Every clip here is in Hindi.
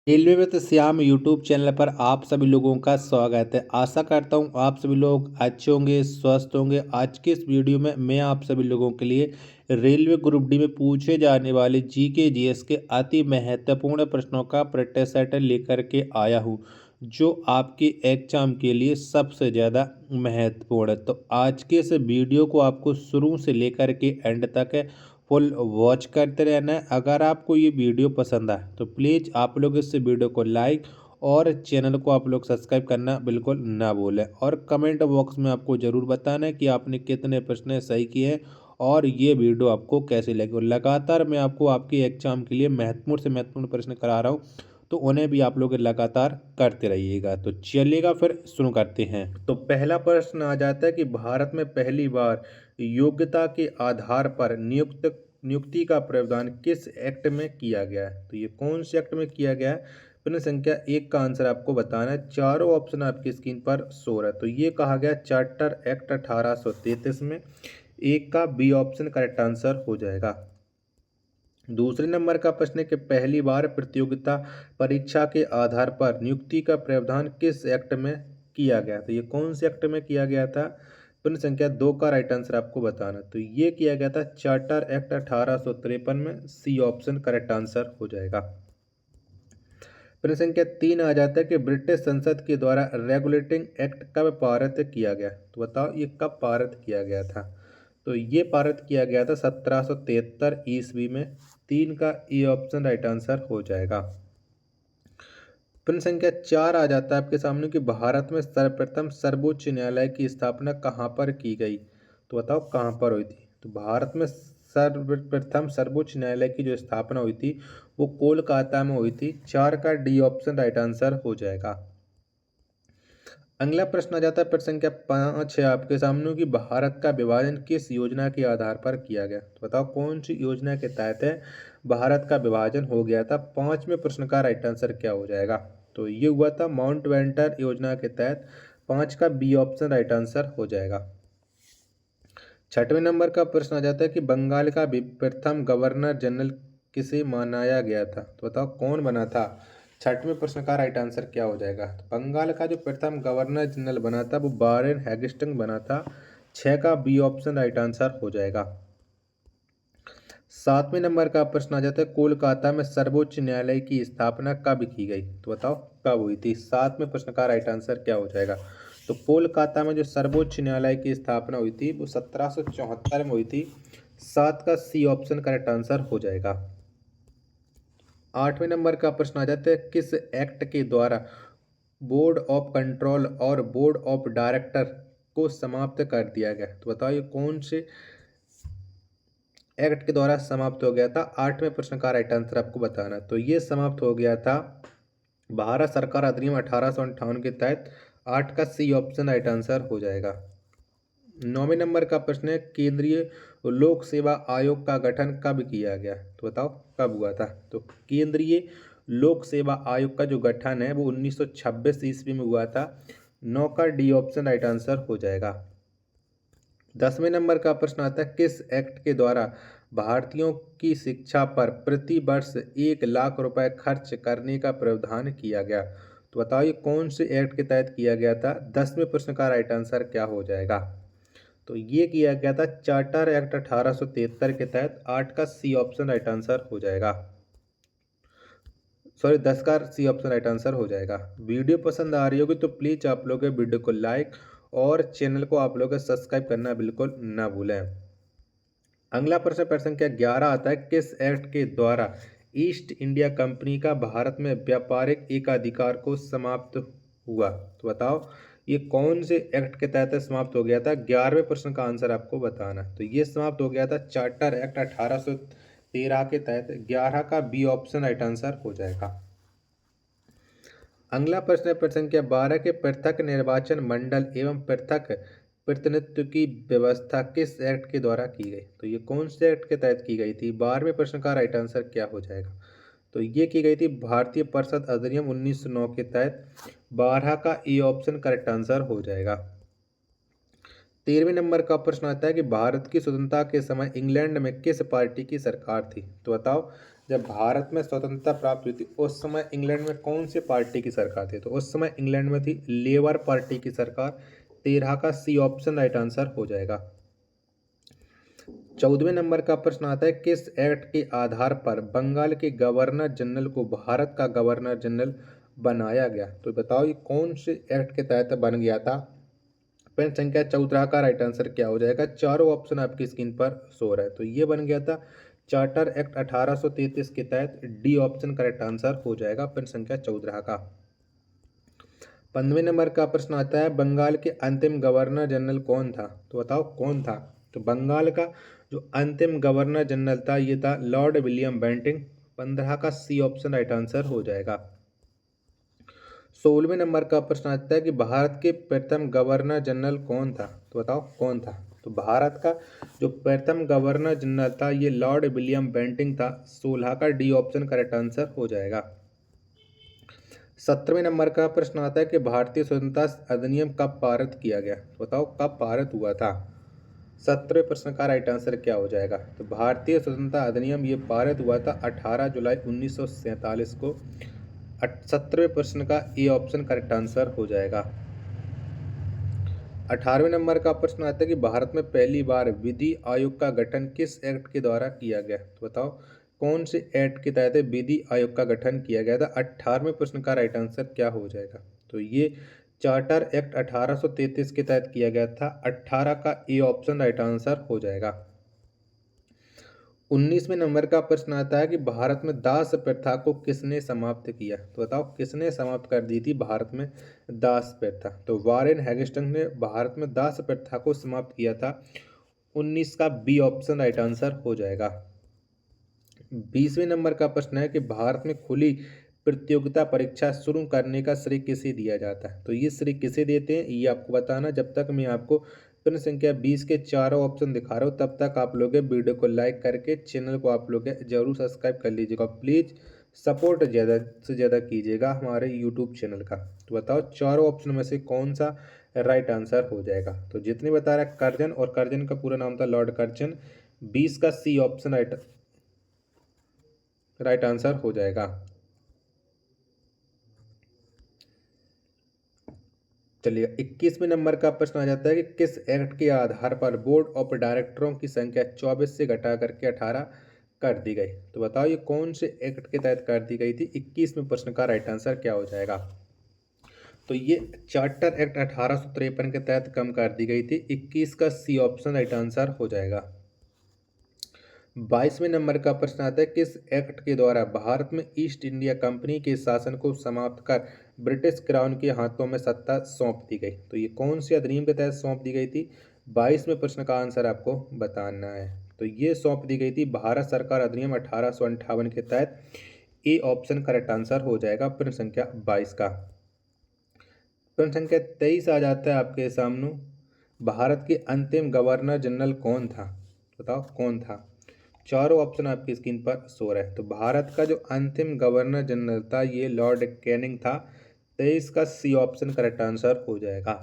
रेलवे में तो श्याम यूट्यूब चैनल पर आप सभी लोगों का स्वागत है। आशा करता हूँ आप सभी लोग अच्छे होंगे, स्वस्थ होंगे। आज के इस वीडियो में मैं आप सभी लोगों के लिए रेलवे ग्रुप डी में पूछे जाने वाले जीके जीएस के अति महत्वपूर्ण प्रश्नों का प्रैक्टिस सेट लेकर के आया हूँ, जो आपके एग्जाम के लिए सबसे ज़्यादा महत्वपूर्ण है। तो आज के इस वीडियो को आपको शुरू से लेकर के एंड तक फुल वॉच करते रहना है। अगर आपको ये वीडियो पसंद आए तो प्लीज़ आप लोग इस वीडियो को लाइक और चैनल को आप लोग सब्सक्राइब करना बिल्कुल ना भूलें, और कमेंट बॉक्स में आपको ज़रूर बताना है कि आपने कितने प्रश्न सही किए हैं और ये वीडियो आपको कैसे लगी। और लगातार मैं आपको आपके एग्जाम के लिए महत्वपूर्ण से महत्वपूर्ण प्रश्न करा रहा हूँ, तो उन्हें भी आप लोग लगातार करते रहिएगा। तो चलिएगा फिर शुरू करते हैं। तो पहला प्रश्न आ जाता है कि भारत में पहली बार योग्यता के आधार पर नियुक्ति का प्रावधान किस एक्ट में किया गया है। तो ये कौन से एक्ट में किया गया है। प्रश्न संख्या 1 का आंसर आपको बताना है। चारों ऑप्शन आपकी स्क्रीन पर शो रहा है। तो ये कहा गया चार्टर एक्ट 1833 में। एक का बी ऑप्शन करेक्ट आंसर हो जाएगा। दूसरे नंबर का प्रश्न है कि पहली बार प्रतियोगिता परीक्षा के आधार पर नियुक्ति का प्रावधान किस एक्ट में किया गया। तो ये कौन से एक्ट में किया गया था। प्रश्न संख्या 2 का राइट आंसर आपको बताना। तो ये किया गया था चार्टर एक्ट 1853 में। सी ऑप्शन करेक्ट आंसर हो जाएगा। प्रश्न संख्या 3 आ जाता है कि ब्रिटिश संसद के द्वारा रेगुलेटिंग एक्ट कब पारित किया गया। तो बताओ ये कब पारित किया गया था। तो ये पारित किया गया था 1773 ईस्वी में। 3 का ए ऑप्शन राइट आंसर हो जाएगा। प्रश्न संख्या 4 आ जाता है आपके सामने कि भारत में सर्वप्रथम सर्वोच्च न्यायालय की स्थापना कहाँ पर की गई। तो बताओ कहाँ पर हुई थी। तो भारत में सर्वप्रथम सर्वोच्च न्यायालय की जो स्थापना हुई थी वो कोलकाता में हुई थी। 4 का डी ऑप्शन राइट आंसर हो जाएगा। अगला प्रश्न आ जाता है प्रश्न संख्या 5 है आपके सामने कि भारत का विभाजन किस योजना के आधार पर किया गया। तो बताओ कौन सी योजना के तहत है भारत का विभाजन हो गया था। 5वें प्रश्न का राइट आंसर क्या हो जाएगा। तो ये हुआ था माउंट वेंटर योजना के तहत। 5 का बी ऑप्शन राइट आंसर हो जाएगा। 6वें नंबर का प्रश्न आ जाता है कि बंगाल का प्रथम गवर्नर जनरल किसे मनाया गया था। तो बताओ कौन बना था। 6वें प्रश्न का राइट आंसर क्या हो जाएगा। तो बंगाल का जो प्रथम गवर्नर जनरल बना था वो वारेन हैगिस्टिंग बना था। 6 का बी ऑप्शन राइट आंसर हो जाएगा। 7वें नंबर का प्रश्न आ जाता है कोलकाता में सर्वोच्च न्यायालय की स्थापना कब की गई। तो बताओ कब हुई थी। 7वें प्रश्न का राइट आंसर क्या हो जाएगा। तो कोलकाता में जो सर्वोच्च न्यायालय की स्थापना हुई थी वो 1774 में हुई थी। 7 का सी ऑप्शन करेक्ट आंसर हो जाएगा। 8वें नंबर का प्रश्न आ जाता है किस एक्ट के द्वारा बोर्ड ऑफ कंट्रोल और बोर्ड ऑफ डायरेक्टर को समाप्त कर दिया गया। तो बताओ ये कौन से एक्ट के द्वारा समाप्त हो गया था। 8वें प्रश्न का राइट आंसर आपको बताना। तो ये समाप्त हो गया था भारत सरकार अधिनियम 1858 के तहत। 8 का सी ऑप्शन राइट आंसर हो जाएगा। 9वें नंबर का प्रश्न है केंद्रीय लोक सेवा आयोग का गठन कब किया गया। तो बताओ कब हुआ था। तो केंद्रीय लोक सेवा आयोग का जो गठन है वो 1926 ईस्वी में हुआ था। 9 का डी ऑप्शन राइट आंसर हो जाएगा। 10वें नंबर का प्रश्न आता है किस एक्ट के द्वारा भारतीयों की शिक्षा पर प्रति वर्ष 1 लाख रुपए खर्च करने का प्रावधान किया गया। तो बताइए कौन से एक्ट के तहत किया गया था। 10वें प्रश्न का राइट आंसर क्या हो जाएगा। तो ये किया गया था चार्टर एक्ट 1873 के तहत। 8 का सी ऑप्शन राइट आंसर हो जाएगा। सॉरी 10 का सी ऑप्शन राइट आंसर हो जाएगा। वीडियो पसंद आ रही होगी तो प्लीज़ आप लोग वीडियो को लाइक और चैनल को आप लोग सब्सक्राइब करना बिल्कुल ना भूलें। अगला प्रश्न प्रश्न संख्या 11 आता है किस एक्ट के द्वारा ईस्ट इंडिया कंपनी का भारत में व्यापारिक एकाधिकार को समाप्त हुआ। तो बताओ ये कौन से एक्ट के तहत समाप्त हो गया था। 11वें प्रश्न का आंसर आपको बताना। तो ये समाप्त हो गया था चार्टर एक्ट 1813 के तहत। 11 का बी ऑप्शन राइट आंसर हो जाएगा। अगला प्रश्न है प्रश्न संख्या 12 के पृथक निर्वाचन मंडल एवं पृथक प्रतिनिधित्व की व्यवस्था किस एक्ट के द्वारा की गई। तो ये कौन से एक्ट के तहत की गई थी। 12वें प्रश्न का राइट आंसर क्या हो जाएगा। तो ये की गई थी भारतीय परिषद अधिनियम 1909 के तहत। 12 का ए ऑप्शन करेक्ट आंसर हो जाएगा। 13वें नंबर का प्रश्न आता है कि भारत की स्वतंत्रता के समय इंग्लैंड में किस पार्टी की सरकार थी। तो बताओ जब भारत में स्वतंत्रता प्राप्त हुई थी उस समय इंग्लैंड में कौन सी पार्टी की सरकार थी? तो उस समय इंग्लैंड में थी लेबर पार्टी की सरकार। 13 का सी ऑप्शन राइट आंसर हो जाएगा। 14वें नंबर का प्रश्न आता है, किस एक्ट के आधार पर बंगाल के गवर्नर जनरल को भारत का गवर्नर जनरल बनाया गया? तो बताओ ये कौन से एक्ट के तहत बन गया था? पेन संख्या 14 का राइट आंसर क्या हो जाएगा? चारों ऑप्शन आपकी स्क्रीन पर शो रहा है। तो ये बन गया था चार्टर एक्ट 1833 के तहत। डी ऑप्शन करेक्ट आंसर हो जाएगा पेन संख्या 14 का। 15वें नंबर का प्रश्न आता है, बंगाल के अंतिम गवर्नर जनरल कौन था? तो बताओ कौन था? तो बंगाल का जो अंतिम गवर्नर जनरल था ये था लॉर्ड विलियम बेंटिंग। 15 का सी ऑप्शन राइट आंसर हो जाएगा। 16वें नंबर का प्रश्न आता है कि भारत के प्रथम गवर्नर जनरल कौन था? तो बताओ कौन था? तो भारत का जो प्रथम गवर्नर जनरल था ये लॉर्ड विलियम बेंटिंग था। 16 का डी ऑप्शन करेक्ट आंसर हो जाएगा। 17वें नंबर का प्रश्न आता है कि भारतीय स्वतंत्रता अधिनियम कब पारित किया गया? तो बताओ कब पारित हुआ था? 17वें प्रश्न का राइट आंसर क्या हो जाएगा? तो भारतीय स्वतंत्रता अधिनियम ये पारित हुआ था 18 जुलाई 1947 को। 17वें प्रश्न का ए ऑप्शन करेक्ट आंसर हो जाएगा। 18वें नंबर का प्रश्न आता है कि भारत में पहली बार विधि आयोग का गठन किस एक्ट के द्वारा किया गया? तो बताओ कौन से एक्ट के तहत विधि आयोग का गठन किया गया था? 18वें प्रश्न का राइट आंसर क्या हो जाएगा? तो ये चार्टर एक्ट 1833 के तहत किया गया था। 18 का ए ऑप्शन राइट आंसर हो जाएगा। 19वें नंबर का प्रश्न आता है कि भारत में दास प्रथा को किसने समाप्त किया? तो बताओ किसने समाप्त कर दी थी भारत में दास प्रथा? तो वारेन हैगिस्टन ने भारत में दास प्रथा को समाप्त किया था। 19 का बी ऑप्शन राइट आंसर हो जाएगा। 20वें नंबर का प्रश्न है कि भारत में खुली प्रतियोगिता परीक्षा शुरू करने का श्रेय किसे दिया जाता है? तो ये श्रेय किसे देते हैं ये आपको बताना। जब तक मैं आपको प्रश्न संख्या 20 के चारों ऑप्शन दिखा रहा हूँ तब तक आप लोग वीडियो को लाइक करके चैनल को आप लोग जरूर सब्सक्राइब कर लीजिएगा। प्लीज़ सपोर्ट ज़्यादा से ज़्यादा कीजिएगा हमारे यूट्यूब चैनल का। तो बताओ चारों ऑप्शन में से कौन सा राइट आंसर हो जाएगा? तो जितने बता रहा है कर्जन, और कर्जन का पूरा नाम था लॉर्ड कर्जन। 20 का सी ऑप्शन राइट आंसर हो जाएगा। चलिए 21वें नंबर का प्रश्न आ जाता है कि किस एक्ट के आधार पर बोर्ड ऑफ डायरेक्टरों की संख्या 24 से घटा करके 18 कर दी गई? तो बताओ ये कौन से एक्ट के तहत कर दी गई थी? 21वें प्रश्न का राइट आंसर क्या हो जाएगा? तो ये चार्टर एक्ट 1853 के तहत कम कर दी गई थी। 21 का सी ऑप्शन राइट आंसर हो जाएगा। 22वें नंबर का प्रश्न आता है किस एक्ट के द्वारा भारत में ईस्ट इंडिया कंपनी के शासन को समाप्त कर ब्रिटिश क्राउन के हाथों में सत्ता सौंप दी गई? तो ये कौन सी अधिनियम के तहत सौंप दी गई थी? 22वें प्रश्न का आंसर आपको बताना है। तो ये सौंप दी गई थी भारत सरकार अधिनियम 1858 के तहत। ए ऑप्शन करेक्ट आंसर हो जाएगा प्रश्न संख्या 22 का। प्रश्न संख्या 23 आ जाता है आपके सामने, भारत के अंतिम गवर्नर जनरल कौन था? बताओ कौन था? चारों ऑप्शन आपकी स्क्रीन पर शो रहा है। तो भारत का जो अंतिम गवर्नर जनरल था ये लॉर्ड कैनिंग था। 23 का सी ऑप्शन करेक्ट आंसर हो जाएगा।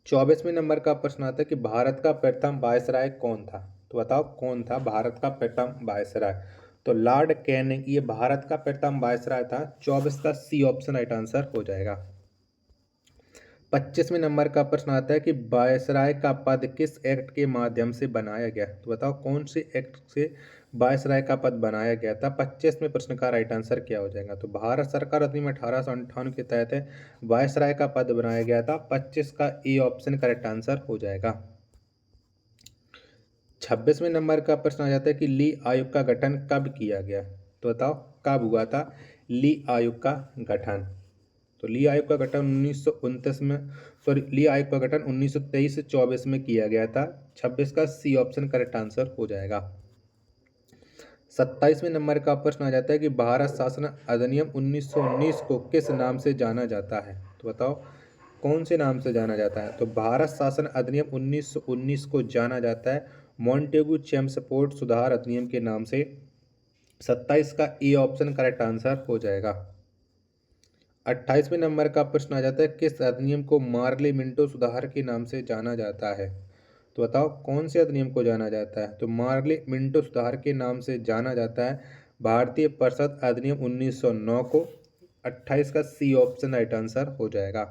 24वें नंबर का प्रश्न आता है कि भारत का प्रथम वायसराय कौन था? तो बताओ कौन था भारत का प्रथम वायसराय? तो लॉर्ड कैनिंग ये भारत का प्रथम वायसराय था। 24 का सी ऑप्शन राइट आंसर हो जाएगा। 25वें नंबर का प्रश्न आता है कि वायसराय का पद किस एक्ट के माध्यम से बनाया गया? तो बताओ कौन से एक्ट से वायसराय का पद बनाया गया था? 25वें प्रश्न का राइट आंसर क्या हो जाएगा? तो भारत सरकार अधिनियम 1858 के तहत वायसराय का पद बनाया गया था। 25 का ए ऑप्शन करेक्ट आंसर हो जाएगा। 26वें नंबर का प्रश्न आ जाता है कि ली आयोग का गठन कब किया गया? तो बताओ कब हुआ था ली आयोग का गठन? तो ली आयोग का गठन 1929 में, ली आयोग का गठन 1923 से 24 में किया गया था। 26 का सी ऑप्शन करेक्ट आंसर हो जाएगा। 27वें नंबर का प्रश्न आ जाता है कि भारत शासन अधिनियम 1919 को किस नाम से जाना जाता है? तो बताओ कौन से नाम से जाना जाता है? तो भारत शासन अधिनियम 1919 को जाना जाता है मॉन्टेगू चेम्सफोर्ड सुधार अधिनियम के नाम से। 27 का ए ऑप्शन करेक्ट आंसर हो जाएगा। 28वें नंबर का प्रश्न आ जाता है किस अधिनियम को मार्ले मिंटो सुधार के नाम से जाना जाता है? तो बताओ कौन से अधिनियम को जाना जाता है? तो मार्ले मिंटो सुधार के नाम से जाना जाता है। भारतीय परिषद अधिनियम 1909 को। 28 का सी ऑप्शन राइट आंसर हो जाएगा।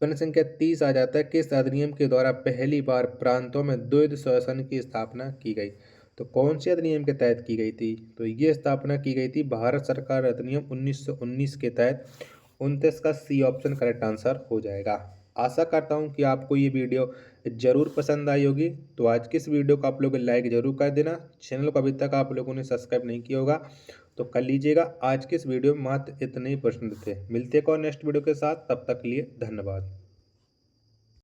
प्रश्न संख्या 30 आ जाता है, किस अधिनियम के द्वारा पहली बार प्रांतों में द्वैध शासन की स्थापना की गई? तो कौन से अधिनियम के तहत की गई थी? तो ये स्थापना की गई थी भारत सरकार अधिनियम 1919 के तहत। 29 का सी ऑप्शन करेक्ट आंसर हो जाएगा। आशा करता हूँ कि आपको ये वीडियो जरूर पसंद आई होगी। तो आज की इस वीडियो को आप लोग लाइक जरूर कर देना। चैनल को अभी तक आप लोगों ने सब्सक्राइब नहीं किया होगा तो कर लीजिएगा। आज की इस वीडियो में मात्र इतने ही प्रश्न थे। मिलते हैं और नेक्स्ट वीडियो के साथ, तब तक के लिए धन्यवाद।